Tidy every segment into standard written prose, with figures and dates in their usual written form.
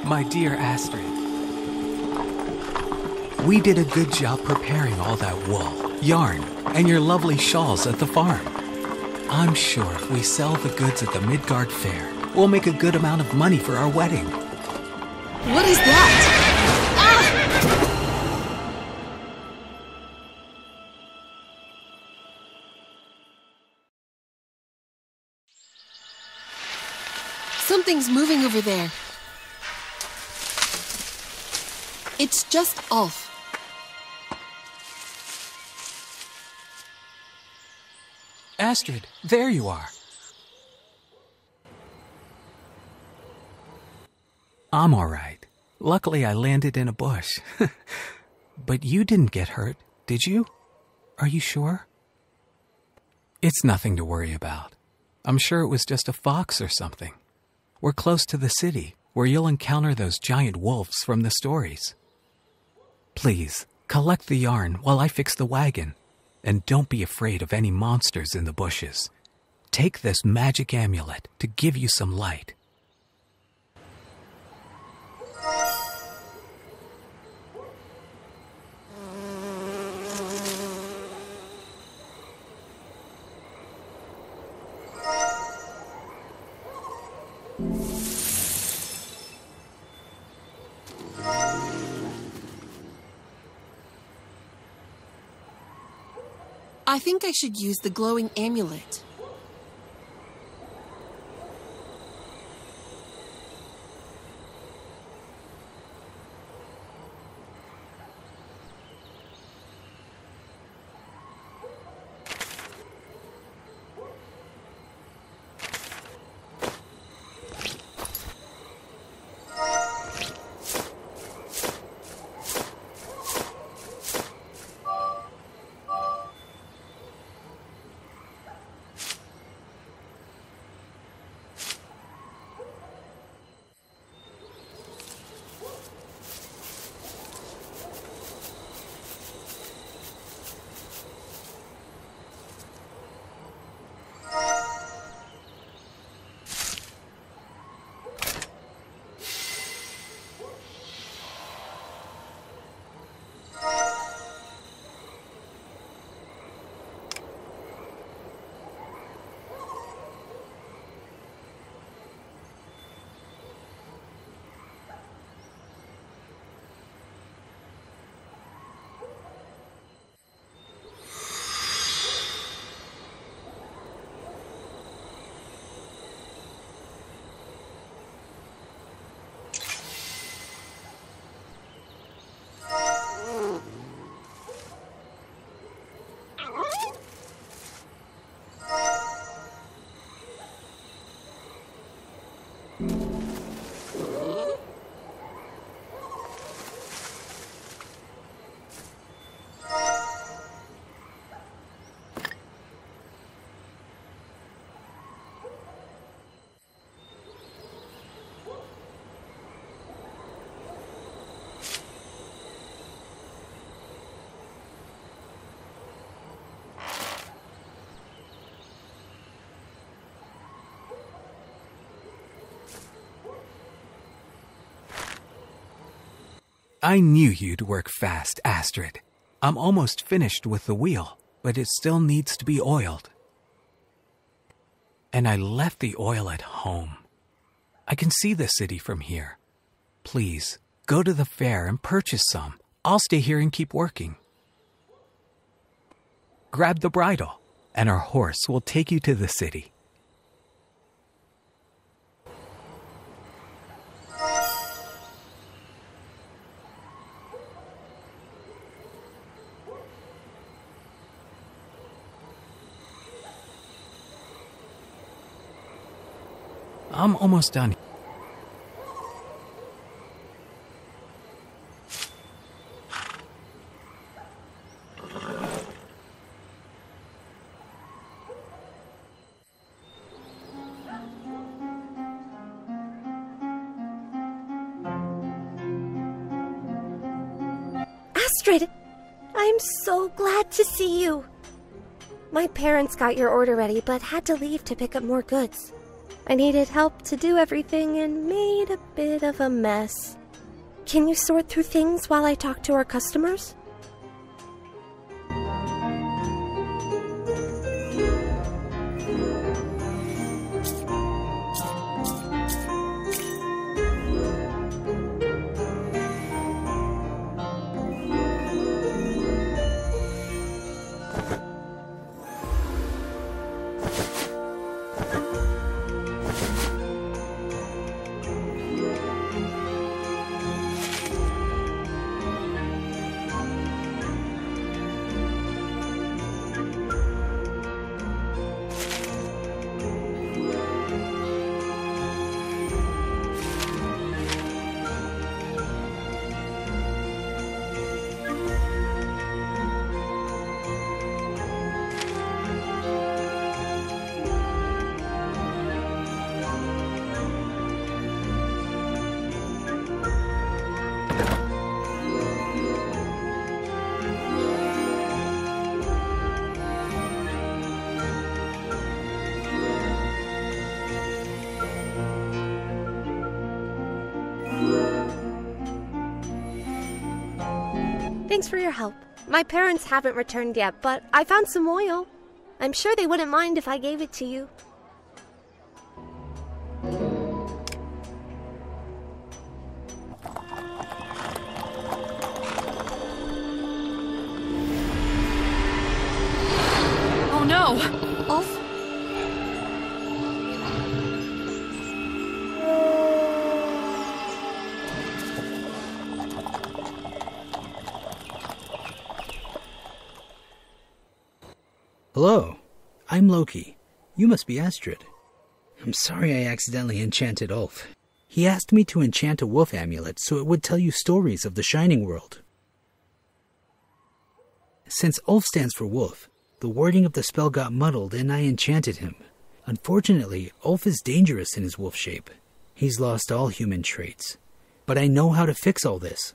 My dear Astrid, we did a good job preparing all that wool, yarn, and your lovely shawls at the farm. I'm sure if we sell the goods at the Midgardt fair, we'll make a good amount of money for our wedding. What is that? Ah! Something's moving over there. It's just Ulf. Astrid, there you are. I'm all right. Luckily, I landed in a bush. But you didn't get hurt, did you? Are you sure? It's nothing to worry about. I'm sure it was just a fox or something. We're close to the city, where you'll encounter those giant wolves from the stories. Please, collect the yarn while I fix the wagon. And don't be afraid of any monsters in the bushes. Take this magic amulet to give you some light. I think I should use the glowing amulet. I knew you'd work fast, Astrid. I'm almost finished with the wheel, but it still needs to be oiled. And I left the oil at home. I can see the city from here. Please, go to the fair and purchase some. I'll stay here and keep working. Grab the bridle, and our horse will take you to the city. I'm almost done. Astrid, I'm so glad to see you. My parents got your order ready, but had to leave to pick up more goods. I needed help to do everything and made a bit of a mess. Can you sort through things while I talk to our customers? Thanks for your help. My parents haven't returned yet, but I found some oil. I'm sure they wouldn't mind if I gave it to you. Oh no! Ulf? Hello, I'm Loki. You must be Astrid. I'm sorry I accidentally enchanted Ulf. He asked me to enchant a wolf amulet so it would tell you stories of the Shining World. Since Ulf stands for wolf, the wording of the spell got muddled and I enchanted him. Unfortunately, Ulf is dangerous in his wolf shape. He's lost all human traits. But I know how to fix all this.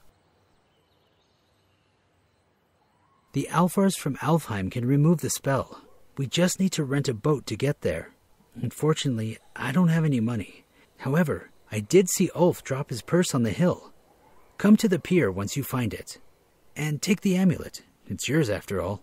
The Alfars from Alfheim can remove the spell. We just need to rent a boat to get there. Unfortunately, I don't have any money. However, I did see Ulf drop his purse on the hill. Come to the pier once you find it. And take the amulet. It's yours after all.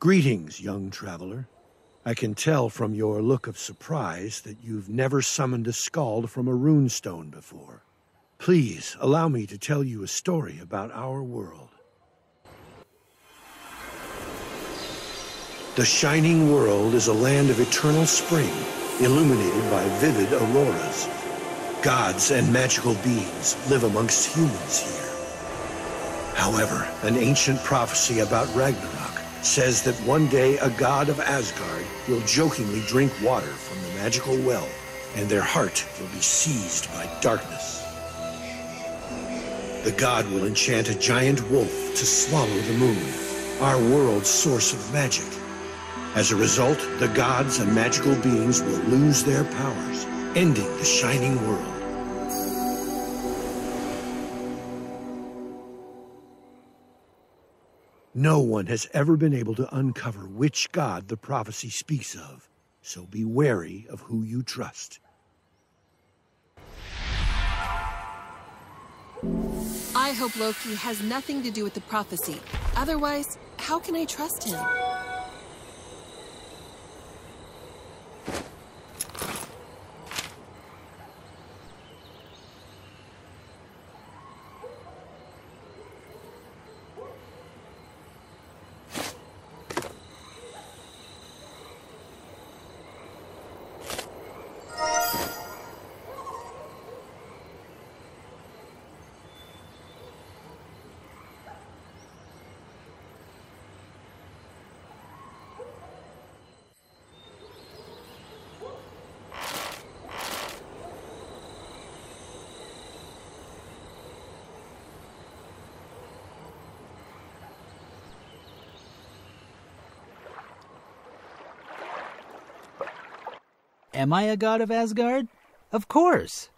Greetings, young traveler. I can tell from your look of surprise that you've never summoned a skald from a runestone before. Please allow me to tell you a story about our world. The Shining World is a land of eternal spring, illuminated by vivid auroras. Gods and magical beings live amongst humans here. However, an ancient prophecy about Ragnarok says that one day a god of Asgard will jokingly drink water from the magical well, and their heart will be seized by darkness. The god will enchant a giant wolf to swallow the moon, our world's source of magic. As a result, the gods and magical beings will lose their powers, ending the Shining World. No one has ever been able to uncover which god the prophecy speaks of, so be wary of who you trust. I hope Loki has nothing to do with the prophecy. Otherwise, how can I trust him? Am I a god of Asgard? Of course.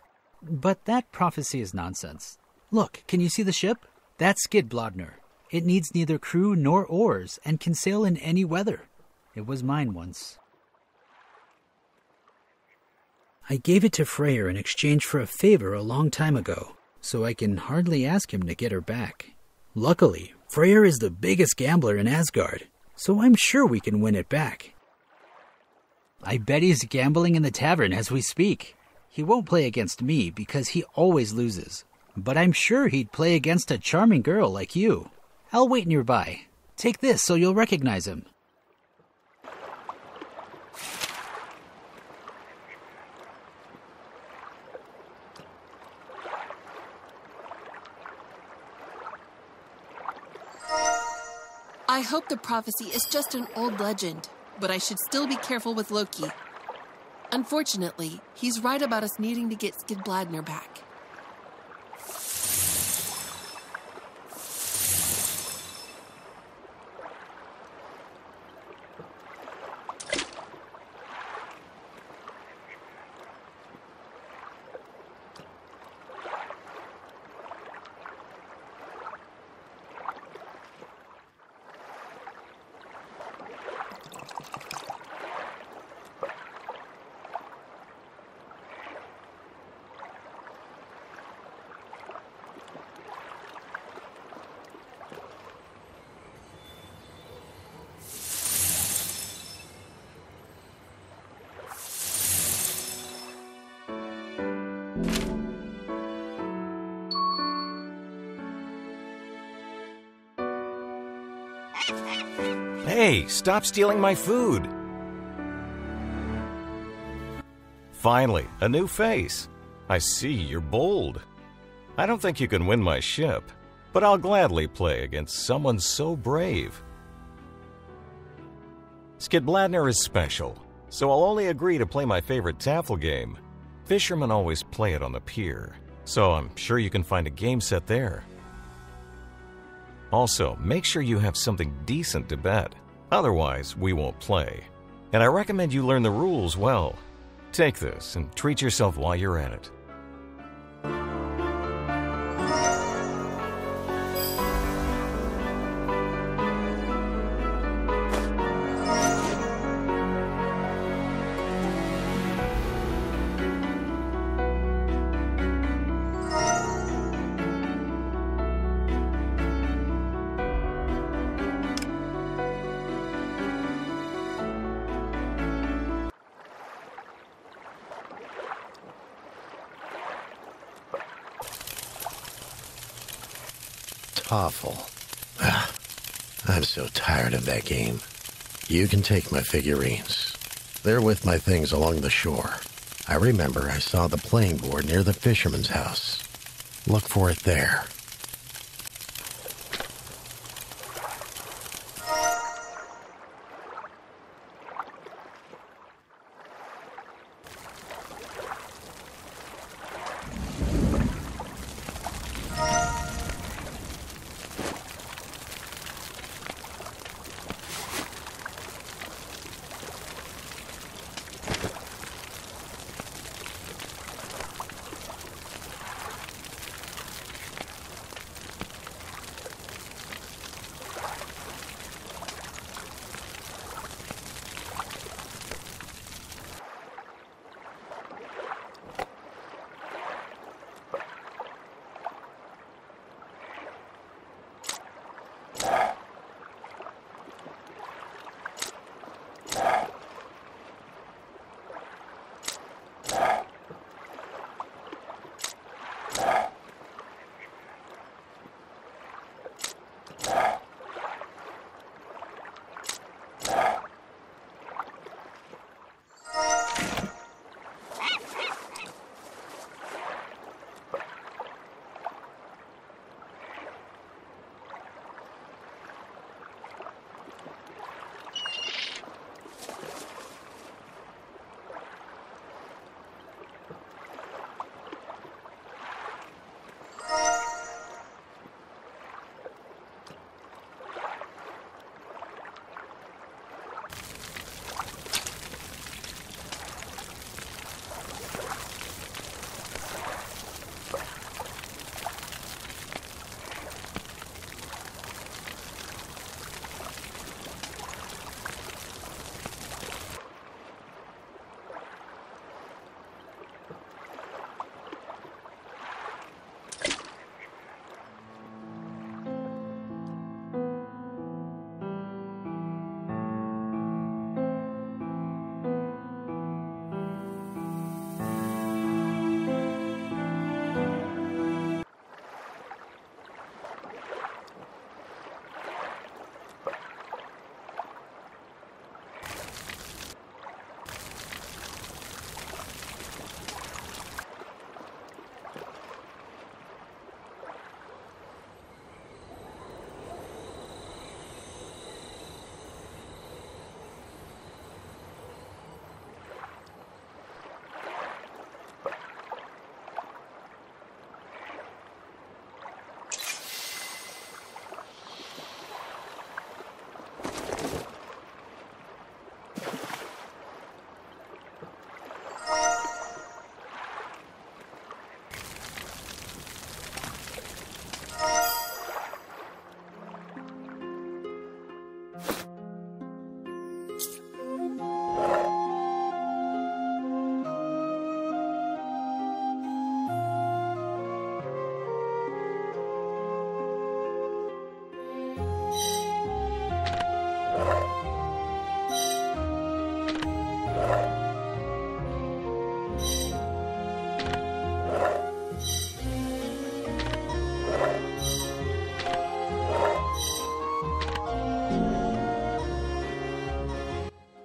But that prophecy is nonsense. Look, can you see the ship? That's Skidbladnir. It needs neither crew nor oars and can sail in any weather. It was mine once. I gave it to Freyr in exchange for a favor a long time ago, so I can hardly ask him to get her back. Luckily, Freyr is the biggest gambler in Asgard, so I'm sure we can win it back. I bet he's gambling in the tavern as we speak. He won't play against me because he always loses. But I'm sure he'd play against a charming girl like you. I'll wait nearby. Take this so you'll recognize him. I hope the prophecy is just an old legend, but I should still be careful with Loki. Unfortunately, he's right about us needing to get Skidbladnir back. Hey, stop stealing my food! Finally, a new face. I see you're bold. I don't think you can win my ship, but I'll gladly play against someone so brave. Skidbladnir is special, so I'll only agree to play my favorite taffel game. Fishermen always play it on the pier, so I'm sure you can find a game set there. Also, make sure you have something decent to bet. Otherwise, we won't play. And I recommend you learn the rules well. Take this and treat yourself while you're at it. Awful. I'm so tired of that game. You can take my figurines. They're with my things along the shore. I remember I saw the playing board near the fisherman's house. Look for it there.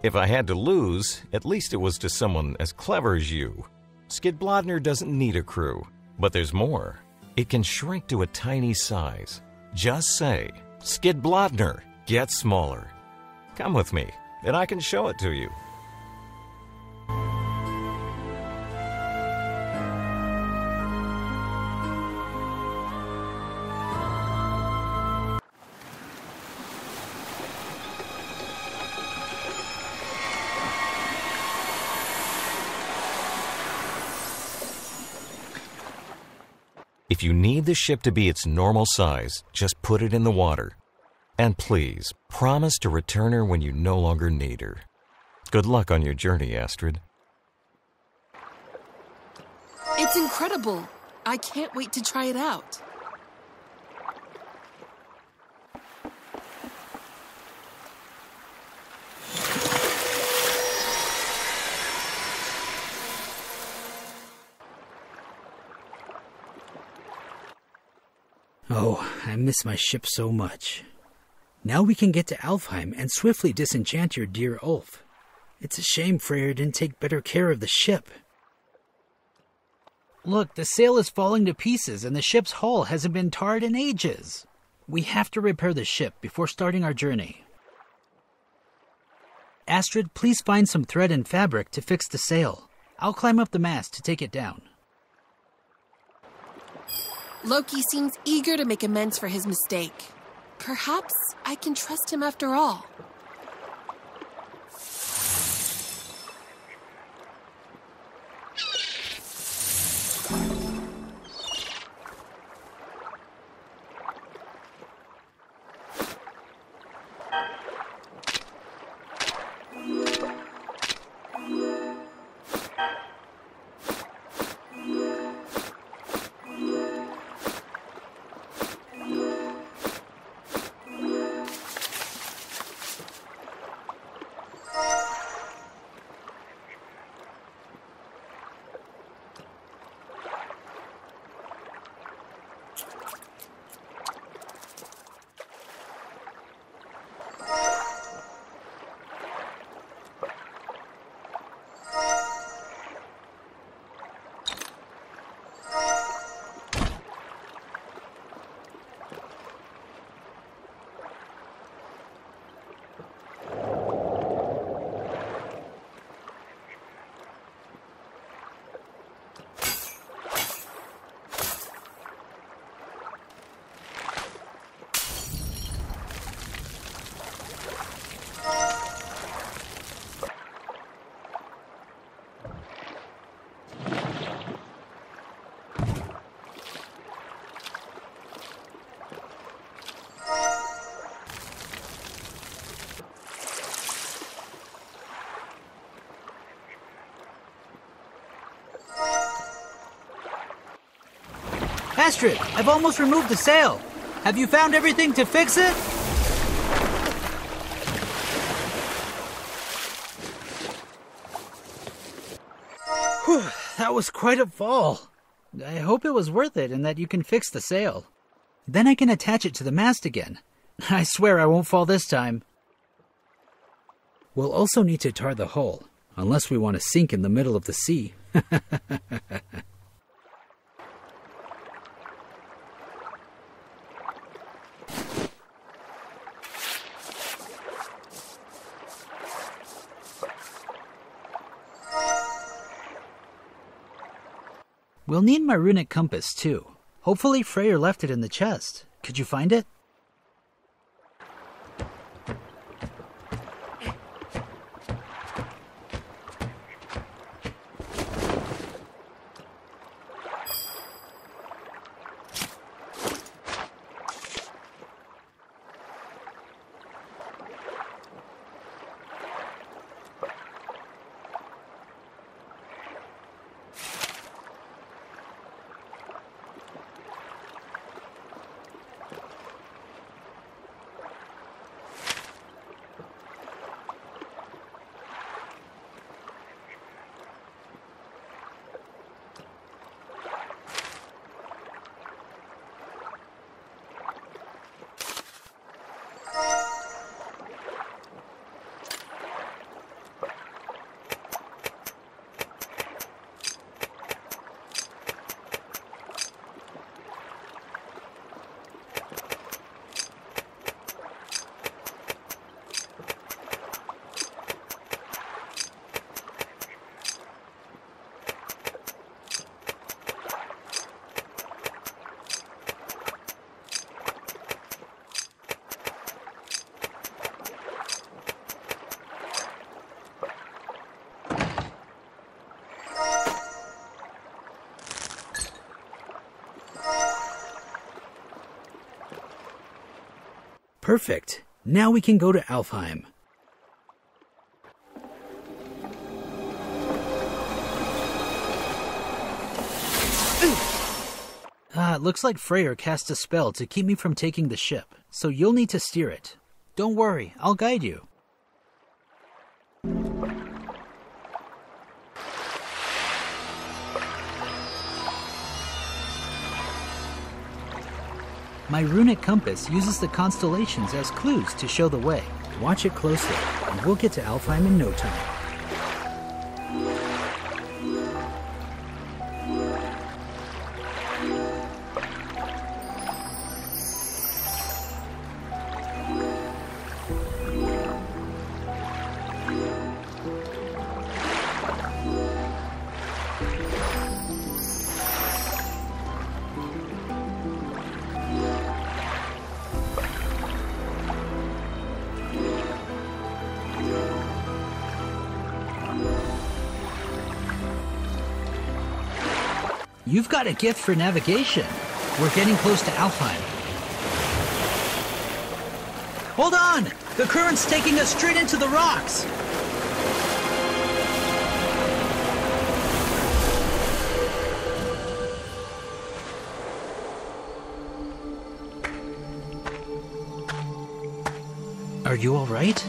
If I had to lose, at least it was to someone as clever as you. Skidbladner doesn't need a crew, but there's more. It can shrink to a tiny size. Just say, Skidbladner, get smaller. Come with me, and I can show it to you. If you need the ship to be its normal size, just put it in the water. And please, promise to return her when you no longer need her. Good luck on your journey, Astrid. It's incredible. I can't wait to try it out. Oh, I miss my ship so much. Now we can get to Alfheim and swiftly disenchant your dear Ulf. It's a shame Freyr didn't take better care of the ship. Look, the sail is falling to pieces and the ship's hull hasn't been tarred in ages. We have to repair the ship before starting our journey. Astrid, please find some thread and fabric to fix the sail. I'll climb up the mast to take it down. Loki seems eager to make amends for his mistake. Perhaps I can trust him after all. Astrid, I've almost removed the sail. Have you found everything to fix it? Whew, that was quite a fall. I hope it was worth it and that you can fix the sail. Then I can attach it to the mast again. I swear I won't fall this time. We'll also need to tar the hull, unless we want to sink in the middle of the sea. We'll need my runic compass, too. Hopefully Freyr left it in the chest. Could you find it? Perfect. Now we can go to Alfheim. It looks like Freyr cast a spell to keep me from taking the ship, so you'll need to steer it. Don't worry, I'll guide you. My runic compass uses the constellations as clues to show the way. Watch it closely, and we'll get to Alfheim in no time. You've got a gift for navigation. We're getting close to Alfheim. Hold on! The current's taking us straight into the rocks! Are you all right?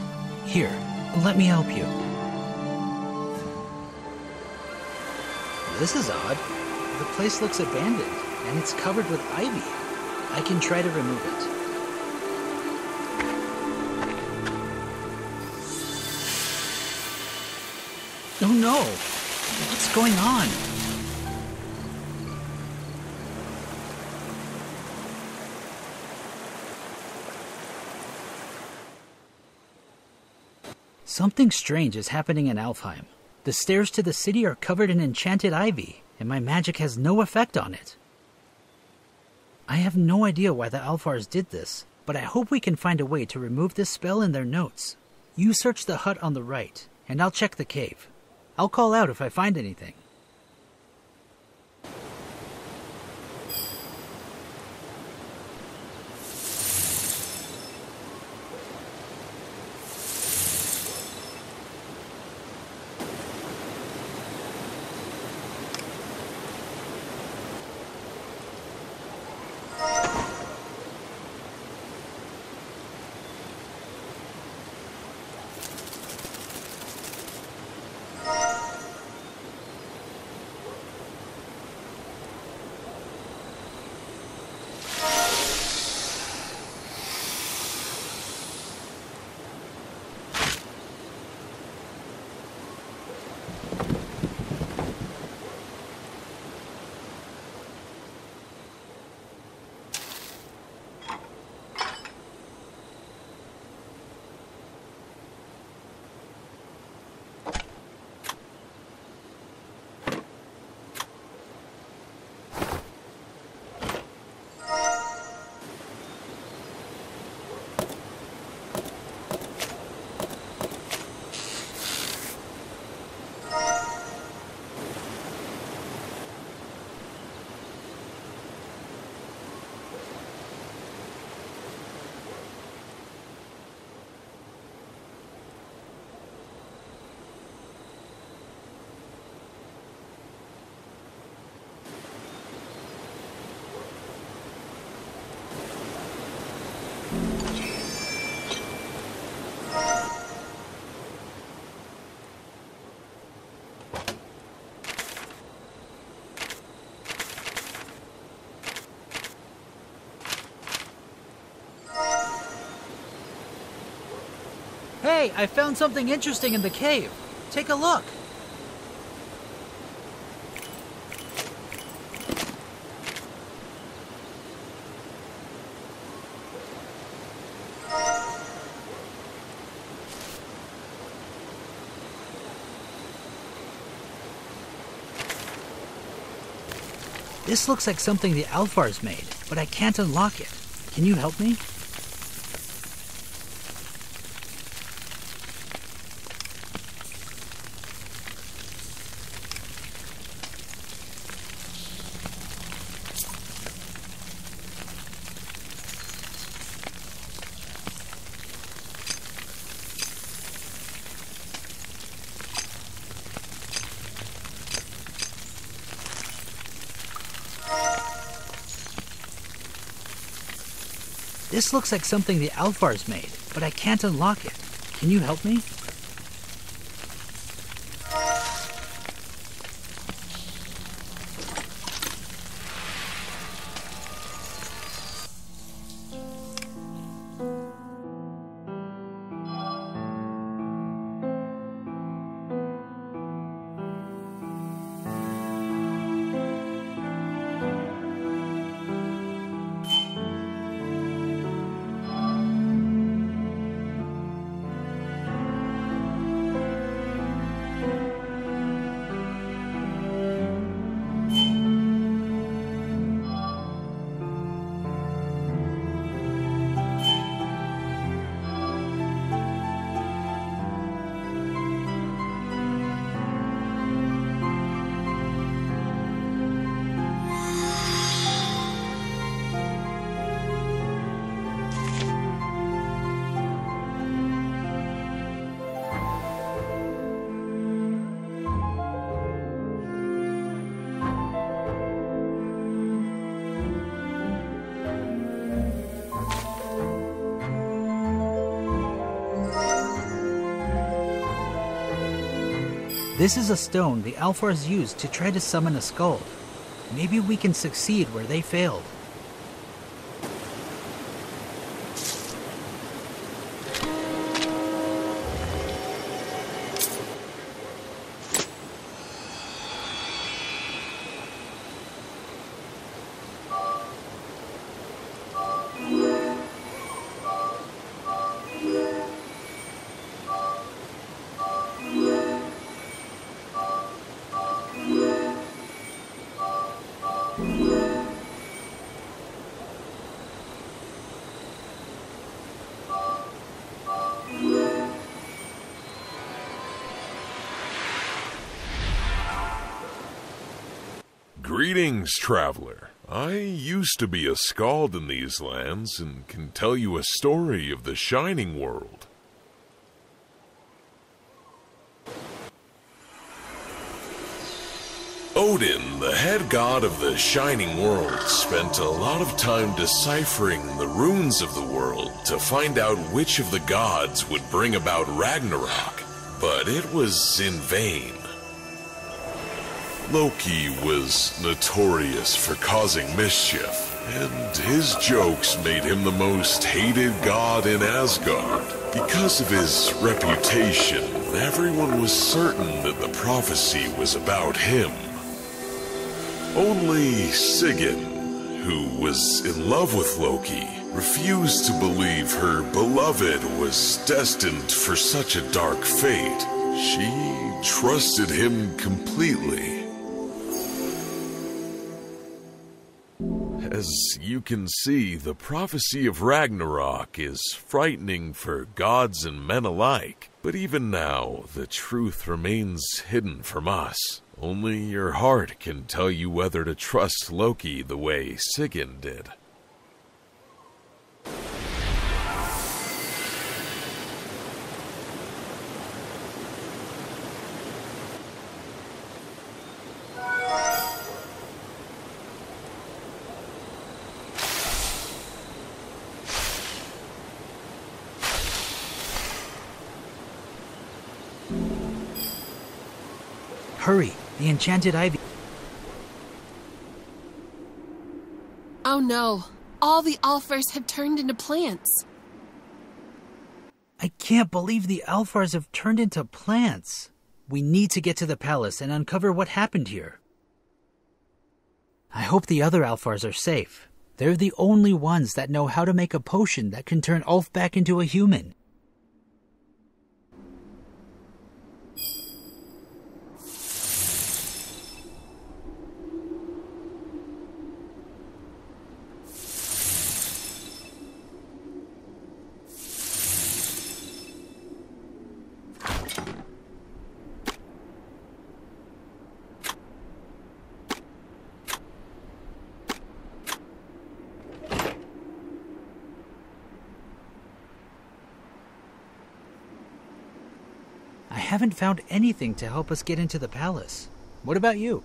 Here, let me help you. This is odd. The place looks abandoned, and it's covered with ivy. I can try to remove it. Oh no! What's going on? Something strange is happening in Alfheim. The stairs to the city are covered in enchanted ivy, and my magic has no effect on it. I have no idea why the Alfars did this, but I hope we can find a way to remove this spell in their notes. You search the hut on the right, and I'll check the cave. I'll call out if I find anything. Hey, I found something interesting in the cave. Take a look. This looks like something the Alfars made, but I can't unlock it. Can you help me? This looks like something the Alphars made, but I can't unlock it. Can you help me? This is a stone the Alphars used to try to summon a skull. Maybe we can succeed where they failed. Greetings, traveler. I used to be a skald in these lands and can tell you a story of the Shining World. Odin, the head god of the Shining World, spent a lot of time deciphering the runes of the world to find out which of the gods would bring about Ragnarok, but it was in vain. Loki was notorious for causing mischief, and his jokes made him the most hated god in Asgard. Because of his reputation, everyone was certain that the prophecy was about him. Only Sigyn, who was in love with Loki, refused to believe her beloved was destined for such a dark fate. She trusted him completely. As you can see, the prophecy of Ragnarok is frightening for gods and men alike. But even now, the truth remains hidden from us. Only your heart can tell you whether to trust Loki the way Sigyn did. Hurry, the enchanted ivy. Oh no, all the Alphars have turned into plants. I can't believe the Alphars have turned into plants. We need to get to the palace and uncover what happened here. I hope the other Alphars are safe. They're the only ones that know how to make a potion that can turn Ulf back into a human. I haven't found anything to help us get into the palace. What about you?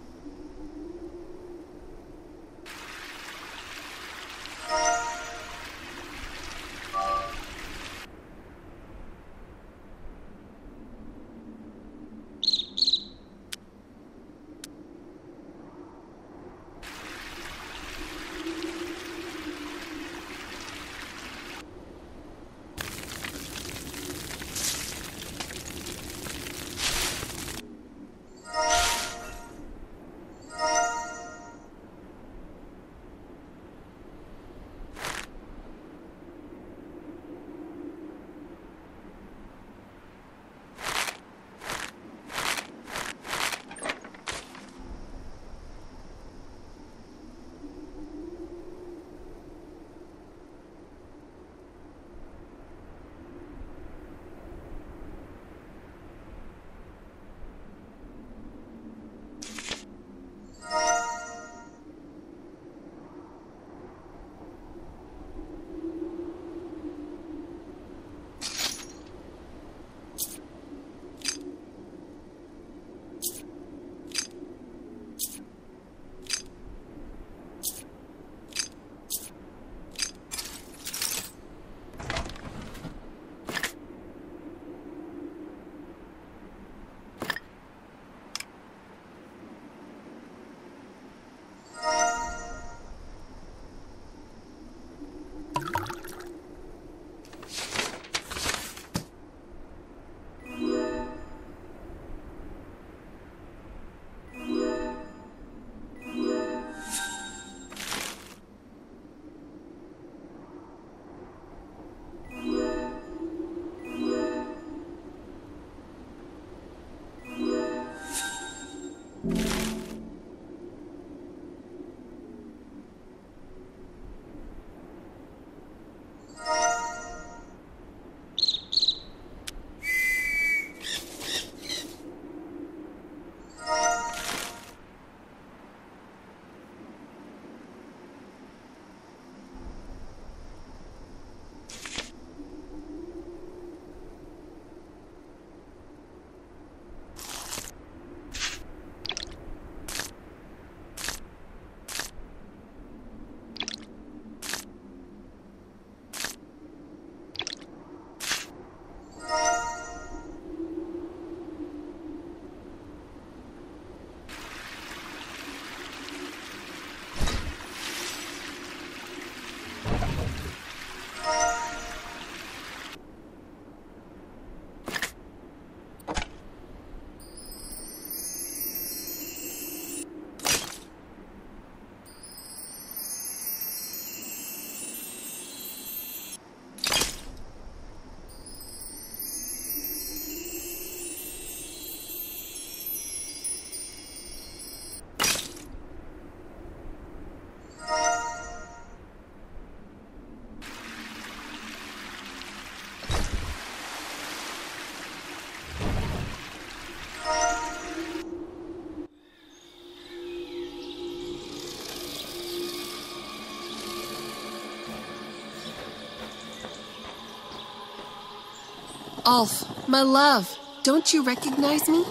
Ulf, my love, don't you recognize me?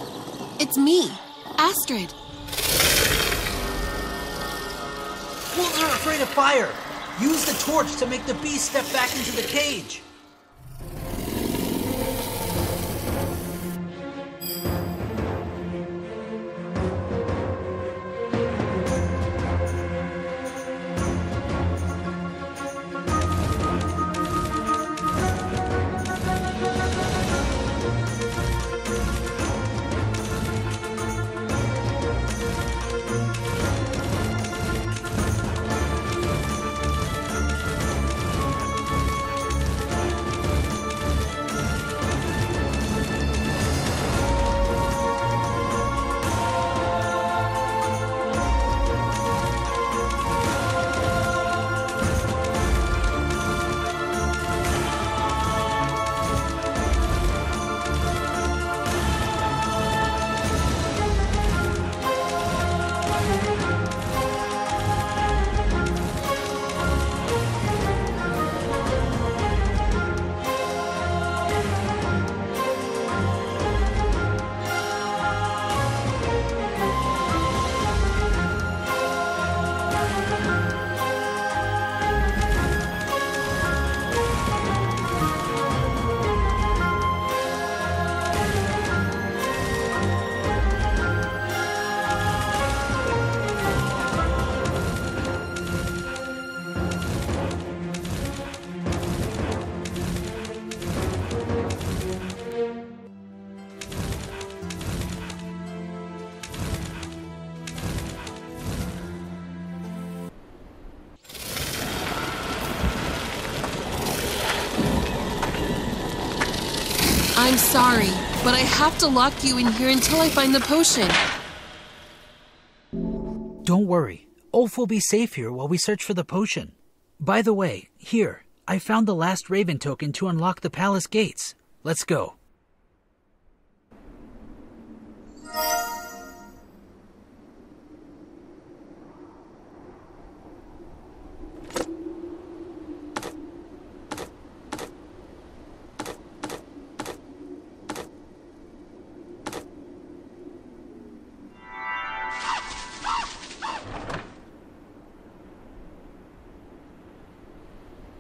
It's me, Astrid. Wolves are afraid of fire. Use the torch to make the beast step back into the cage. I'm sorry, but I have to lock you in here until I find the potion. Don't worry. Ulf will be safe here while we search for the potion. By the way, here, I found the last Raven token to unlock the palace gates. Let's go.